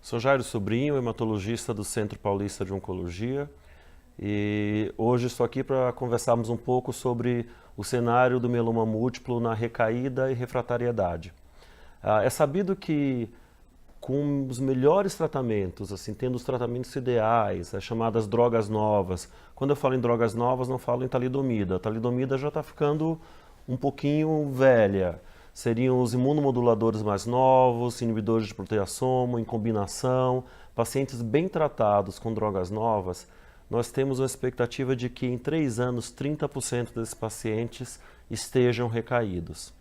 Sou Jairo Sobrinho, hematologista do Centro Paulista de Oncologia, e hoje estou aqui para conversarmos um pouco sobre o cenário do mieloma múltiplo na recaída e refratariedade. É sabido que com os melhores tratamentos, assim, tendo os tratamentos ideais, as chamadas drogas novas. Quando eu falo em drogas novas, não falo em talidomida. A talidomida já está ficando um pouquinho velha. Seriam os imunomoduladores mais novos, inibidores de proteasoma, em combinação. Pacientes bem tratados com drogas novas, nós temos uma expectativa de que em 3 anos, 30% desses pacientes estejam recaídos.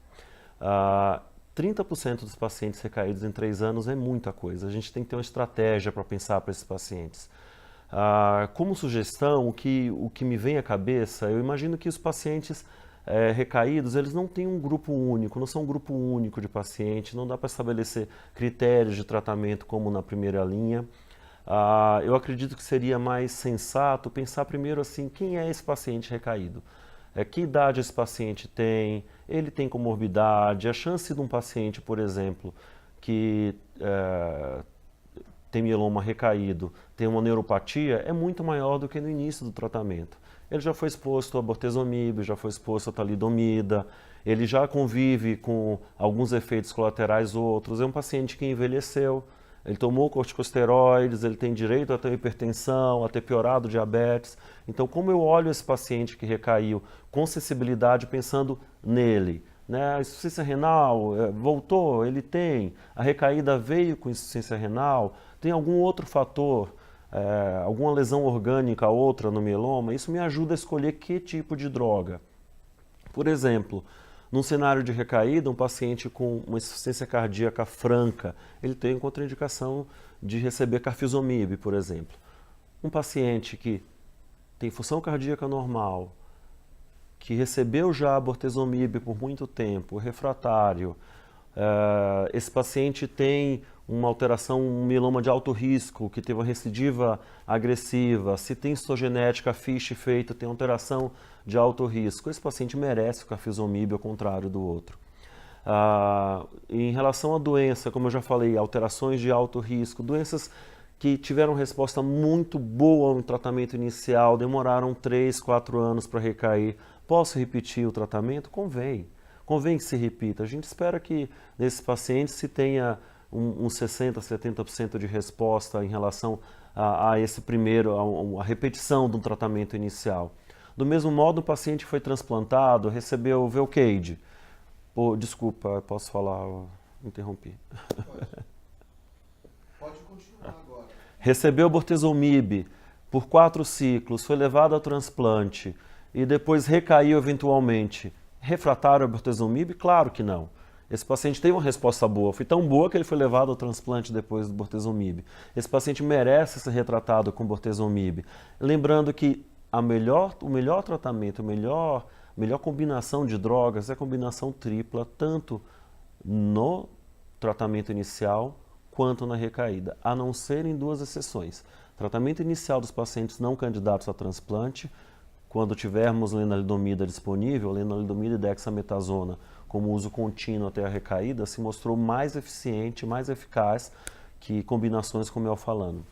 30% dos pacientes recaídos em 3 anos é muita coisa. A gente tem que ter uma estratégia para pensar para esses pacientes. Como sugestão, o que me vem à cabeça, eu imagino que os pacientes recaídos, eles não têm um grupo único, não são um grupo único de pacientes, não dá para estabelecer critérios de tratamento como na primeira linha. Eu acredito que seria mais sensato pensar primeiro assim, quem é esse paciente recaído? Que idade esse paciente tem? Ele tem comorbidade? A chance de um paciente, por exemplo, que tem mieloma recaído, tem uma neuropatia, é muito maior do que no início do tratamento. Ele já foi exposto a bortezomib, já foi exposto a talidomida, ele já convive com alguns efeitos colaterais outros, é um paciente que envelheceu, ele tomou corticosteroides, ele tem direito a ter hipertensão, a ter piorado diabetes. Então, como eu olho esse paciente que recaiu com sensibilidade pensando nele, né? A insuficiência renal voltou, ele tem, a recaída veio com insuficiência renal, tem algum outro fator, alguma lesão orgânica outra no mieloma, isso me ajuda a escolher que tipo de droga. Por exemplo, num cenário de recaída, um paciente com uma insuficiência cardíaca franca, ele tem contraindicação de receber carfilzomib, por exemplo. Um paciente que tem função cardíaca normal, que recebeu já a bortezomib por muito tempo, refratário, esse paciente tem uma alteração, um mieloma de alto risco, que teve uma recidiva agressiva, se tem histogenética, FISH feita, tem alteração de alto risco, esse paciente merece o carfilzomib ao contrário do outro. Em relação à doença, como eu já falei, alterações de alto risco, doenças que tiveram resposta muito boa no tratamento inicial, demoraram 3, 4 anos para recair, posso repetir o tratamento? Convém. Convém que se repita. A gente espera que nesses pacientes se tenha uns 60%, 70% de resposta em relação a esse primeiro, a repetição do tratamento inicial. Do mesmo modo, o paciente que foi transplantado, recebeu Velcade. Desculpa, posso falar? Eu interrompi. Pode continuar agora. Recebeu bortezomib por 4 ciclos, foi levado ao transplante e depois recaiu eventualmente. Refratário ao bortezomib? Claro que não. Esse paciente teve uma resposta boa, foi tão boa que ele foi levado ao transplante depois do bortezomib. Esse paciente merece ser retratado com bortezomib. Lembrando que o melhor tratamento, a melhor combinação de drogas é a combinação tripla, tanto no tratamento inicial quanto na recaída, a não ser em 2 exceções. Tratamento inicial dos pacientes não candidatos a transplante, quando tivermos lenalidomida disponível, lenalidomida e dexametasona como uso contínuo até a recaída, se mostrou mais eficiente, mais eficaz que combinações como eu falando.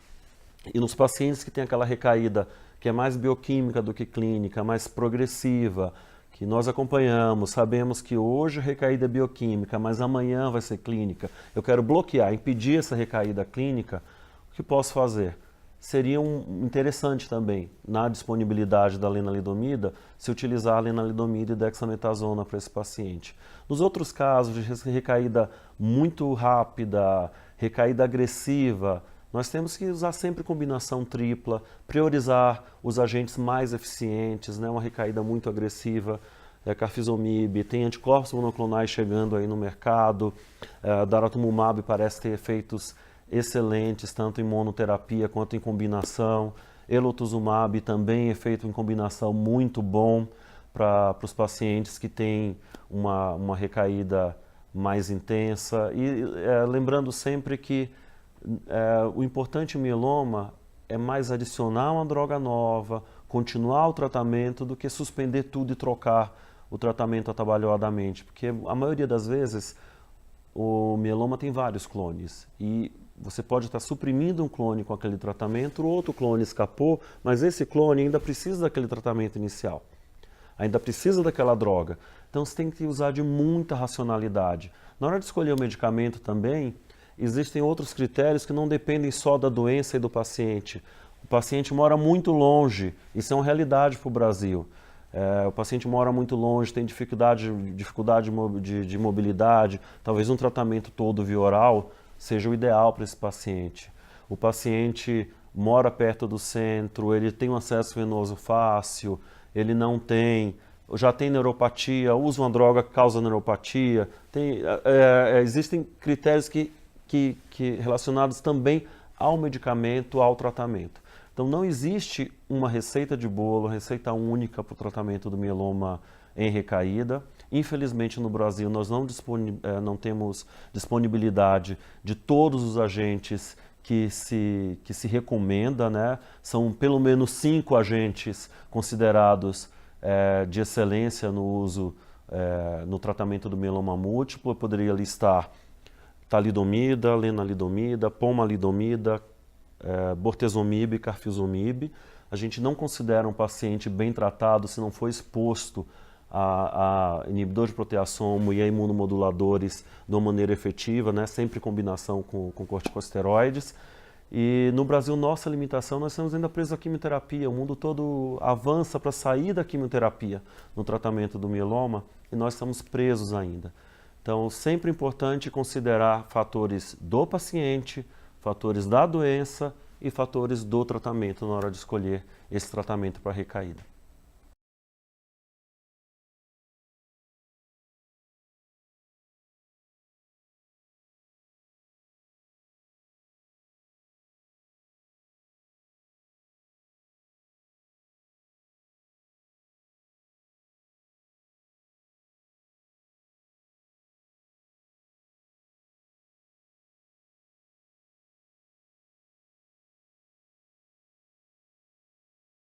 E nos pacientes que têm aquela recaída que é mais bioquímica do que clínica, mais progressiva, que nós acompanhamos, sabemos que hoje a recaída é bioquímica, mas amanhã vai ser clínica. Eu quero bloquear, impedir essa recaída clínica, o que posso fazer? Seria interessante também, na disponibilidade da lenalidomida, se utilizar a lenalidomida e dexametasona para esse paciente. Nos outros casos de recaída muito rápida, recaída agressiva, nós temos que usar sempre combinação tripla, priorizar os agentes mais eficientes, né? Uma recaída muito agressiva, carfilzomib, tem anticorpos monoclonais chegando aí no mercado, daratumumab parece ter efeitos excelentes, tanto em monoterapia quanto em combinação. Elotuzumab também é feito em combinação muito bom. para os pacientes que têm uma recaída mais intensa. E lembrando sempre que o importante em mieloma é mais adicionar uma droga nova, continuar o tratamento, do que suspender tudo e trocar o tratamento atabalhoadamente. Porque a maioria das vezes o mieloma tem vários clones e você pode estar suprimindo um clone com aquele tratamento, o outro clone escapou, mas esse clone ainda precisa daquele tratamento inicial, ainda precisa daquela droga. Então você tem que usar de muita racionalidade. Na hora de escolher o medicamento também, existem outros critérios que não dependem só da doença e do paciente. O paciente mora muito longe, isso é uma realidade para o Brasil. O paciente mora muito longe, tem dificuldade de mobilidade, talvez um tratamento todo via oral seja o ideal para esse paciente. O paciente mora perto do centro, ele tem um acesso venoso fácil, ele não tem, já tem neuropatia, usa uma droga que causa neuropatia. Existem critérios relacionados também ao medicamento, ao tratamento. Então não existe uma receita de bolo, receita única para o tratamento do mieloma em recaída. Infelizmente no Brasil nós não temos disponibilidade de todos os agentes que se recomenda, né? São pelo menos 5 agentes considerados de excelência no uso, no tratamento do mieloma múltiplo. Eu poderia listar talidomida, lenalidomida, pomalidomida, bortezomib, carfilzomib. A gente não considera um paciente bem tratado se não for exposto a inibidor de proteassomo e a imunomoduladores de uma maneira efetiva, né? Sempre em combinação com corticosteroides. E no Brasil, nossa limitação, nós estamos ainda presos à quimioterapia. O mundo todo avança para sair da quimioterapia no tratamento do mieloma e nós estamos presos ainda. Então, sempre é importante considerar fatores do paciente, fatores da doença e fatores do tratamento na hora de escolher esse tratamento para recaída.